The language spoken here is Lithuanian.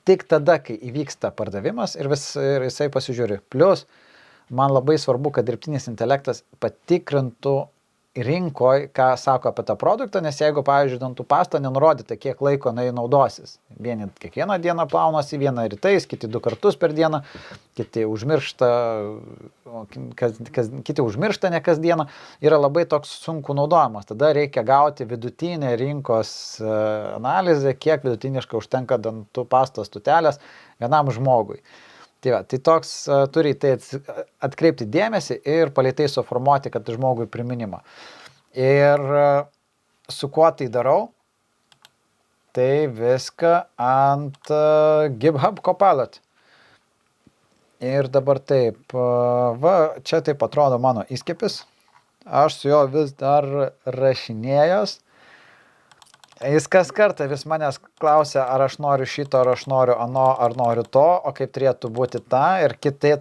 tik tada, kai įvyksta pardavimas ir jisai pasižiūri. Plius, man labai svarbu, kad dirbtinis intelektas patikrintų rinkoje, ką sako apie tą produktą, nes jeigu, pavyzdžiui, dantų pasta nenurodyta, kiek laiko jinai naudosis. Vieni kiekvieną dieną plaunasi, vieną rytais, kiti 2 kartus per dieną, kiti užmiršta, kiti užmiršta ne kasdieną, yra labai toks sunku naudojamas. Tada reikia gauti vidutinę rinkos analizę, kiek vidutiniškai užtenka dantų pastos tutelės vienam žmogui. Tai toks turi tai atkreipti dėmesį ir palei tai suformuoti, kad žmogui priminimą. Ir su kuo tai darau? Tai viską ant GitHub Copilot. Ir dabar taip, čia taip atrodo mano įskiepis. Aš su juo vis dar rašinėjęs. Jis kas kartą vis manęs klausia, ar aš noriu šito, ar aš noriu ano, ar noriu to, o kaip turėtų būti ta ir kitaip